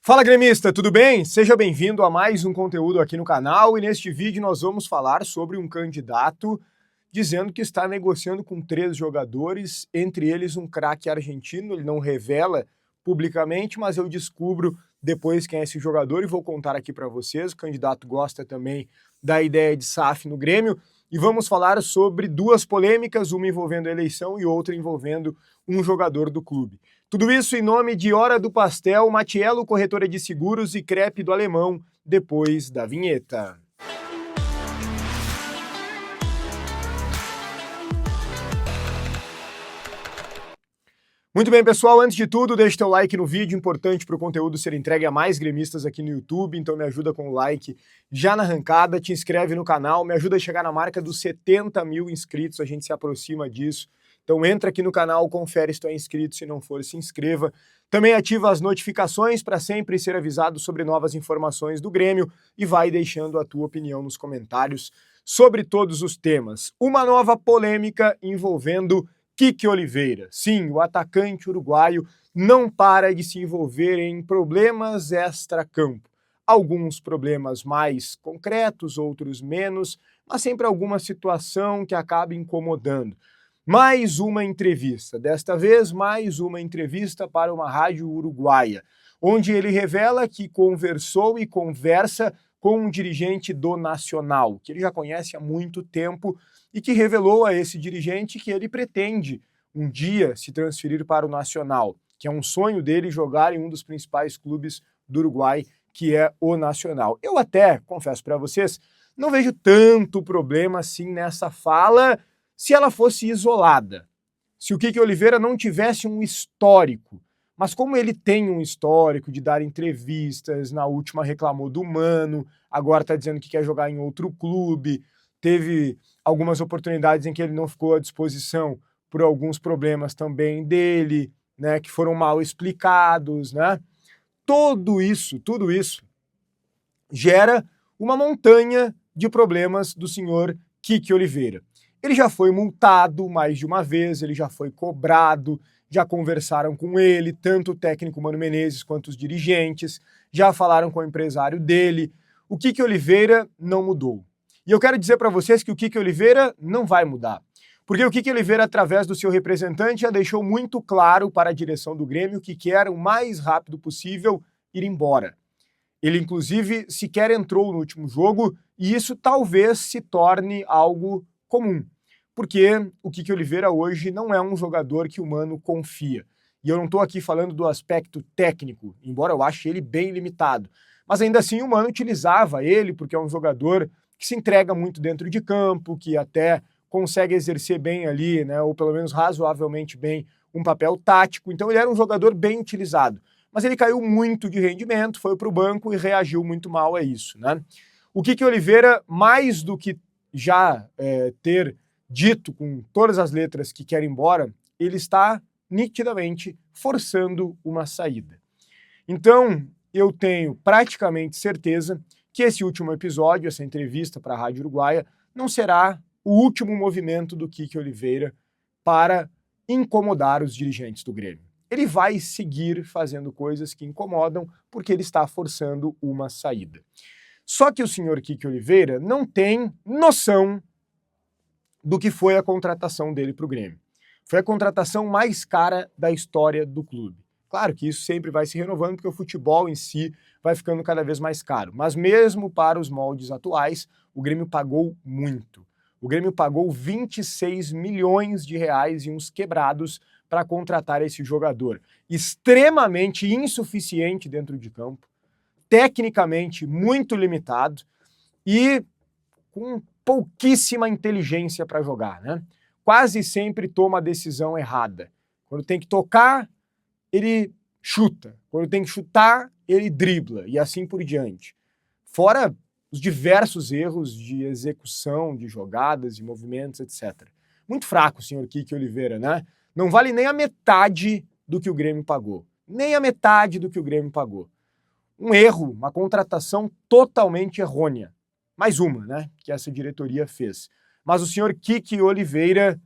Fala gremista, tudo bem? Seja bem-vindo a mais um conteúdo aqui no canal e neste vídeo nós vamos falar sobre um candidato dizendo que está negociando com 3 jogadores, entre eles um craque argentino. Ele não revela publicamente, mas eu descubro depois quem é esse jogador e vou contar aqui para vocês. O candidato gosta também da ideia de SAF no Grêmio e vamos falar sobre 2 polêmicas, uma envolvendo a eleição e outra envolvendo um jogador do clube. Tudo isso em nome de Hora do Pastel, Matiello, corretora de seguros e Crepe do Alemão, depois da vinheta. Muito bem, pessoal, antes de tudo, deixe teu like no vídeo, importante para o conteúdo ser entregue a mais gremistas aqui no YouTube, então me ajuda com o like já na arrancada, te inscreve no canal, me ajuda a chegar na marca dos 70 mil inscritos, a gente se aproxima disso. Então entra aqui no canal, confere se tu é inscrito, se não for, se inscreva. Também ativa as notificações para sempre ser avisado sobre novas informações do Grêmio e vai deixando a tua opinião nos comentários sobre todos os temas. Uma nova polêmica envolvendo Kiki Oliveira. Sim, o atacante uruguaio não para de se envolver em problemas extra-campo. Alguns problemas mais concretos, outros menos, mas sempre alguma situação que acaba incomodando. Mais uma entrevista, desta vez mais uma entrevista para uma rádio uruguaia, onde ele revela que conversou e conversa com um dirigente do Nacional, que ele já conhece há muito tempo e que revelou a esse dirigente que ele pretende um dia se transferir para o Nacional, que é um sonho dele jogar em um dos principais clubes do Uruguai, que é o Nacional. Eu até, confesso para vocês, não vejo tanto problema assim nessa fala, se ela fosse isolada, se o Kiki Oliveira não tivesse um histórico, mas como ele tem um histórico de dar entrevistas, na última reclamou do Mano, agora está dizendo que quer jogar em outro clube, teve algumas oportunidades em que ele não ficou à disposição por alguns problemas também dele, né, que foram mal explicados, né? Tudo isso gera uma montanha de problemas do senhor Kiki Oliveira. Ele já foi multado mais de uma vez, ele já foi cobrado, já conversaram com ele, tanto o técnico Mano Menezes quanto os dirigentes, já falaram com o empresário dele. O Kiki Oliveira não mudou. E eu quero dizer para vocês que o Kiki Oliveira não vai mudar. Porque o Kiki Oliveira, através do seu representante, já deixou muito claro para a direção do Grêmio que quer o mais rápido possível ir embora. Ele, inclusive, sequer entrou no último jogo e isso talvez se torne algo comum. Porque o Kiki Oliveira hoje não é um jogador que o Mano confia. E eu não estou aqui falando do aspecto técnico, embora eu ache ele bem limitado. Mas ainda assim o Mano utilizava ele porque é um jogador que se entrega muito dentro de campo, que até consegue exercer bem ali, né, ou pelo menos razoavelmente bem, um papel tático. Então ele era um jogador bem utilizado. Mas ele caiu muito de rendimento, foi para o banco e reagiu muito mal a isso, né? O Kiki Oliveira, mais do que já ter dito com todas as letras que quer ir embora, ele está nitidamente forçando uma saída. Então, eu tenho praticamente certeza que esse último episódio, essa entrevista para a Rádio Uruguaia, não será o último movimento do Kiki Oliveira para incomodar os dirigentes do Grêmio. Ele vai seguir fazendo coisas que incomodam porque ele está forçando uma saída. Só que o senhor Kiki Oliveira não tem noção do que foi a contratação dele para o Grêmio. Foi a contratação mais cara da história do clube. Claro que isso sempre vai se renovando porque o futebol em si vai ficando cada vez mais caro. Mas mesmo para os moldes atuais, o Grêmio pagou muito. O Grêmio pagou 26 milhões de reais e uns quebrados para contratar esse jogador. Extremamente insuficiente dentro de campo, tecnicamente muito limitado e com pouquíssima inteligência para jogar, né? Quase sempre toma a decisão errada. Quando tem que tocar, ele chuta. Quando tem que chutar, ele dribla e assim por diante. Fora os diversos erros de execução de jogadas, de movimentos, etc. Muito fraco o senhor Kiki Oliveira, né? Não vale nem a metade do que o Grêmio pagou. Nem a metade do que o Grêmio pagou. Um erro, uma contratação totalmente errônea. Mais uma, né, que essa diretoria fez. Mas o senhor Kiki Oliveira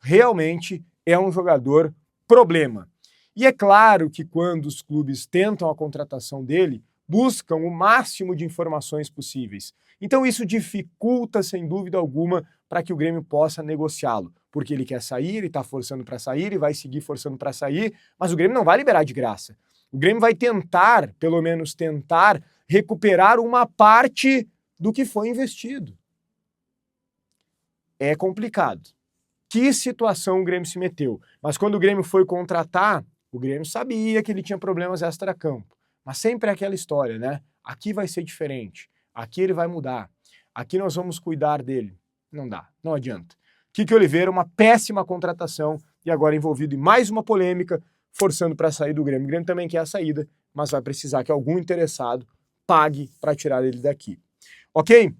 realmente é um jogador problema. E é claro que quando os clubes tentam a contratação dele, buscam o máximo de informações possíveis. Então isso dificulta, sem dúvida alguma, para que o Grêmio possa negociá-lo. Porque ele quer sair, ele está forçando para sair, ele vai seguir forçando para sair, mas o Grêmio não vai liberar de graça. O Grêmio vai tentar, pelo menos tentar, recuperar uma parte do que foi investido. É complicado. Que situação o Grêmio se meteu. Mas quando o Grêmio foi contratar, o Grêmio sabia que ele tinha problemas extra-campo. Mas sempre é aquela história, né? Aqui vai ser diferente. Aqui ele vai mudar. Aqui nós vamos cuidar dele. Não dá, não adianta. Kiko Oliveira, uma péssima contratação e agora envolvido em mais uma polêmica, forçando para sair do Grêmio. O Grêmio também quer a saída, mas vai precisar que algum interessado pague para tirar ele daqui. Ok?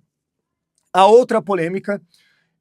A outra polêmica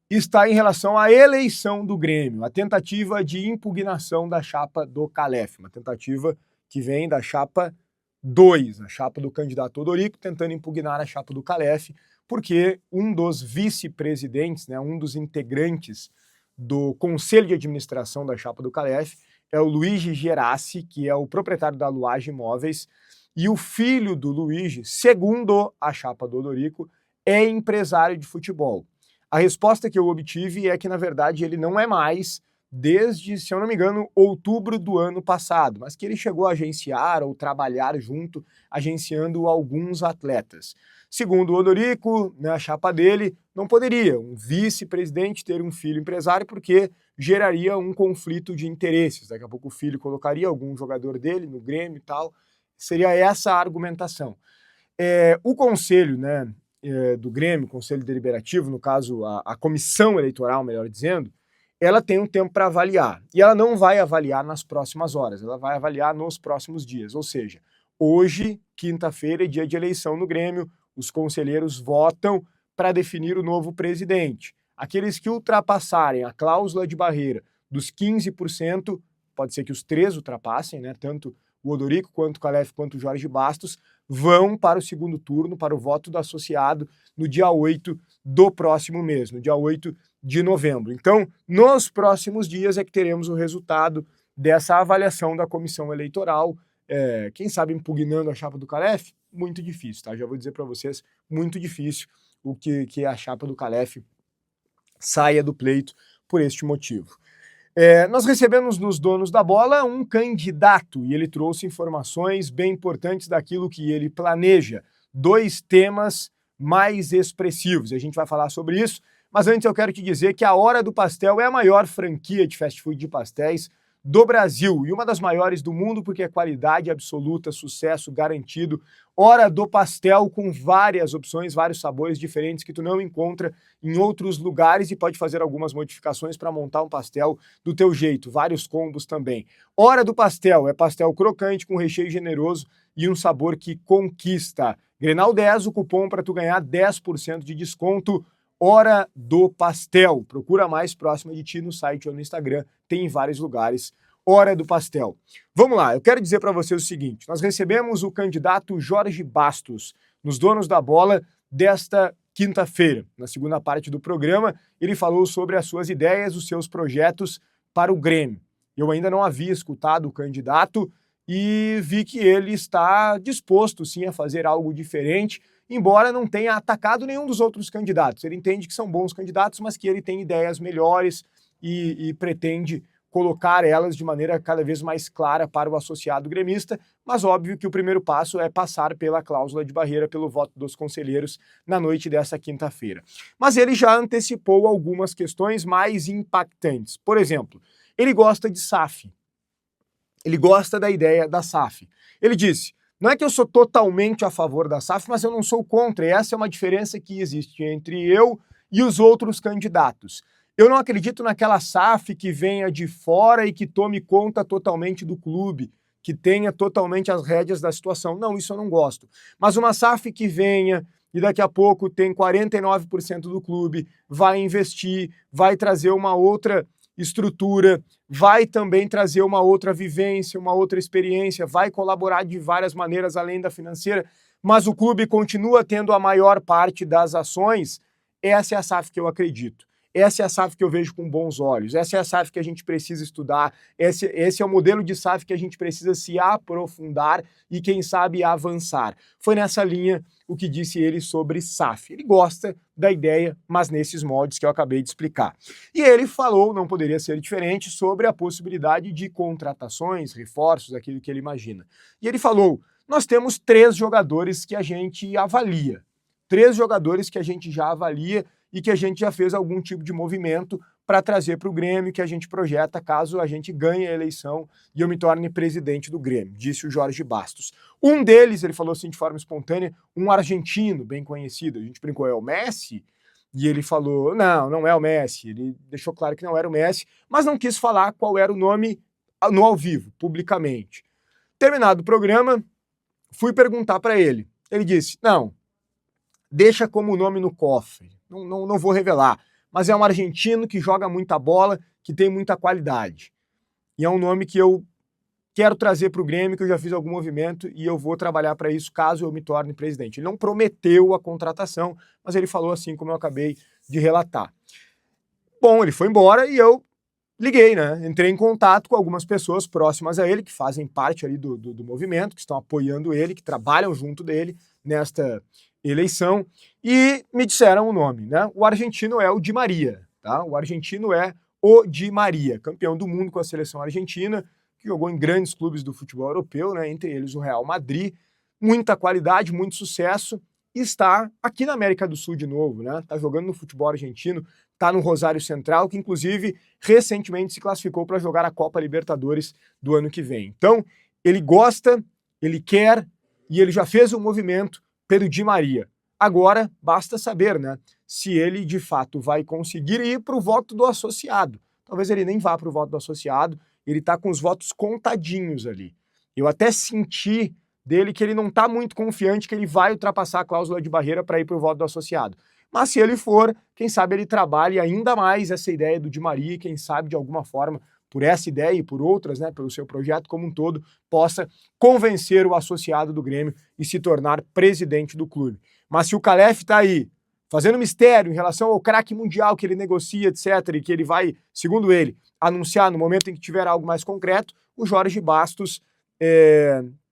está em relação à eleição do Grêmio, a tentativa de impugnação da chapa do Calef, uma tentativa que vem da chapa 2, a chapa do candidato Odorico, tentando impugnar a chapa do Calef, porque um dos vice-presidentes, né, um dos integrantes do conselho de administração da chapa do Calef é o Luigi Gerassi, que é o proprietário da Luage Imóveis, e o filho do Luigi, segundo a chapa do Odorico, é empresário de futebol. A resposta que eu obtive é que, na verdade, ele não é mais desde, se eu não me engano, outubro do ano passado, mas que ele chegou a agenciar ou trabalhar junto, agenciando alguns atletas. Segundo o Odorico, na chapa dele, não poderia um vice-presidente ter um filho empresário porque geraria um conflito de interesses. Daqui a pouco o filho colocaria algum jogador dele no Grêmio e tal. Seria essa a argumentação. O conselho, né, do Grêmio, Conselho Deliberativo, no caso a comissão eleitoral, melhor dizendo, ela tem um tempo para avaliar. E ela não vai avaliar nas próximas horas, ela vai avaliar nos próximos dias. Ou seja, hoje, quinta-feira, é dia de eleição no Grêmio, os conselheiros votam para definir o novo presidente. Aqueles que ultrapassarem a cláusula de barreira dos 15%, pode ser que os três ultrapassem, né, tanto o Odorico, quanto o Calef, quanto o Jorge Bastos, vão para o segundo turno, para o voto do associado, no dia 8 do próximo mês, no dia 8 de novembro. Então, nos próximos dias é que teremos o resultado dessa avaliação da comissão eleitoral. Quem sabe impugnando a chapa do Calef? Muito difícil, tá? Já vou dizer para vocês, muito difícil o que a chapa do Calef saia do pleito por este motivo. Nós recebemos nos Donos da Bola um candidato e ele trouxe informações bem importantes daquilo que ele planeja. 2 temas mais expressivos. A gente vai falar sobre isso, mas antes eu quero te dizer que a Hora do Pastel é a maior franquia de fast food de pastéis do Brasil e uma das maiores do mundo porque é qualidade absoluta, sucesso garantido. Hora do Pastel com várias opções, vários sabores diferentes que tu não encontra em outros lugares e pode fazer algumas modificações para montar um pastel do teu jeito, vários combos também. Hora do Pastel é pastel crocante com recheio generoso e um sabor que conquista. Grenal 10, o cupom para tu ganhar 10% de desconto. Hora do Pastel. Procura mais próxima de ti no site ou no Instagram, tem em vários lugares. Hora do Pastel. Vamos lá, eu quero dizer para vocês o seguinte, nós recebemos o candidato Jorge Bastos nos Donos da Bola desta quinta-feira. Na segunda parte do programa, ele falou sobre as suas ideias, os seus projetos para o Grêmio. Eu ainda não havia escutado o candidato e vi que ele está disposto sim a fazer algo diferente, embora não tenha atacado nenhum dos outros candidatos. Ele entende que são bons candidatos, mas que ele tem ideias melhores e pretende colocar elas de maneira cada vez mais clara para o associado gremista, mas óbvio que o primeiro passo é passar pela cláusula de barreira, pelo voto dos conselheiros na noite dessa quinta-feira. Mas ele já antecipou algumas questões mais impactantes. Por exemplo, ele gosta de SAF. Ele gosta da ideia da SAF. Ele disse: não é que eu sou totalmente a favor da SAF, mas eu não sou contra, e essa é uma diferença que existe entre eu e os outros candidatos. Eu não acredito naquela SAF que venha de fora e que tome conta totalmente do clube, que tenha totalmente as rédeas da situação. Não, isso eu não gosto. Mas uma SAF que venha e daqui a pouco tem 49% do clube, vai investir, vai trazer uma outra estrutura, vai também trazer uma outra vivência, uma outra experiência, vai colaborar de várias maneiras além da financeira, mas o clube continua tendo a maior parte das ações. Essa é a SAF que eu acredito. essa é a SAF que eu vejo com bons olhos, essa é a SAF que a gente precisa estudar, esse é o modelo de SAF que a gente precisa se aprofundar e, quem sabe, avançar. Foi nessa linha o que disse ele sobre SAF. Ele gosta da ideia, mas nesses moldes que eu acabei de explicar. E ele falou, não poderia ser diferente, sobre a possibilidade de contratações, reforços, aquilo que ele imagina. E ele falou, nós temos 3 jogadores que a gente avalia. 3 jogadores que a gente já avalia e que a gente já fez algum tipo de movimento para trazer para o Grêmio, que a gente projeta caso a gente ganhe a eleição e eu me torne presidente do Grêmio, disse o Jorge Bastos. Um deles, ele falou assim de forma espontânea, um argentino bem conhecido, a gente brincou, é o Messi? E ele falou, não é o Messi, ele deixou claro que não era o Messi, mas não quis falar qual era o nome no ao vivo, publicamente. Terminado o programa, fui perguntar para ele. Ele disse, não, deixa como nome no cofre, não vou revelar, mas é um argentino que joga muita bola, que tem muita qualidade. E é um nome que eu quero trazer para o Grêmio, que eu já fiz algum movimento e eu vou trabalhar para isso caso eu me torne presidente. Ele não prometeu a contratação, mas ele falou assim como eu acabei de relatar. Bom, ele foi embora e eu liguei, né? Entrei em contato com algumas pessoas próximas a ele, que fazem parte ali do movimento, que estão apoiando ele, que trabalham junto dele nesta eleição, e me disseram o nome, né? O argentino é o Di Maria, tá? O argentino é o Di Maria, campeão do mundo com a seleção argentina, que jogou em grandes clubes do futebol europeu, né? Entre eles o Real Madrid, muita qualidade, muito sucesso, e está aqui na América do Sul de novo, né? Tá jogando no futebol argentino, tá no Rosário Central, que inclusive recentemente se classificou para jogar a Copa Libertadores do ano que vem. Então, ele gosta, ele quer e ele já fez um movimento pelo Di Maria. Agora, basta saber, né, se ele de fato vai conseguir ir para o voto do associado. Talvez ele nem vá para o voto do associado, ele está com os votos contadinhos ali. Eu até senti dele que ele não está muito confiante que ele vai ultrapassar a cláusula de barreira para ir para o voto do associado. Mas se ele for, quem sabe ele trabalhe ainda mais essa ideia do Di Maria, quem sabe de alguma forma, por essa ideia e por outras, né, pelo seu projeto como um todo, possa convencer o associado do Grêmio e se tornar presidente do clube. Mas se o Calef está aí, fazendo mistério em relação ao craque mundial que ele negocia, etc., e que ele vai, segundo ele, anunciar no momento em que tiver algo mais concreto, o Jorge Bastos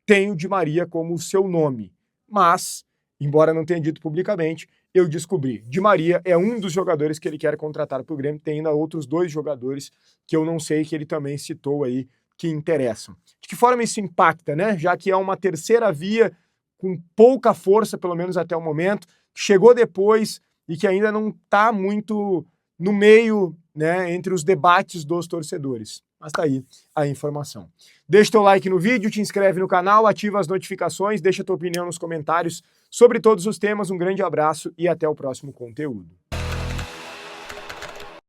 tem o Di Maria como seu nome. Mas, embora não tenha dito publicamente, eu descobri. Di Maria é um dos jogadores que ele quer contratar para o Grêmio, tem ainda outros 2 jogadores que eu não sei, que ele também citou aí, que interessam. De que forma isso impacta, né? Já que é uma terceira via com pouca força, pelo menos até o momento, que chegou depois e que ainda não está muito no meio, né, entre os debates dos torcedores. Mas tá aí a informação. Deixa teu like no vídeo, te inscreve no canal, ativa as notificações, deixa tua opinião nos comentários sobre todos os temas. Um grande abraço e até o próximo conteúdo.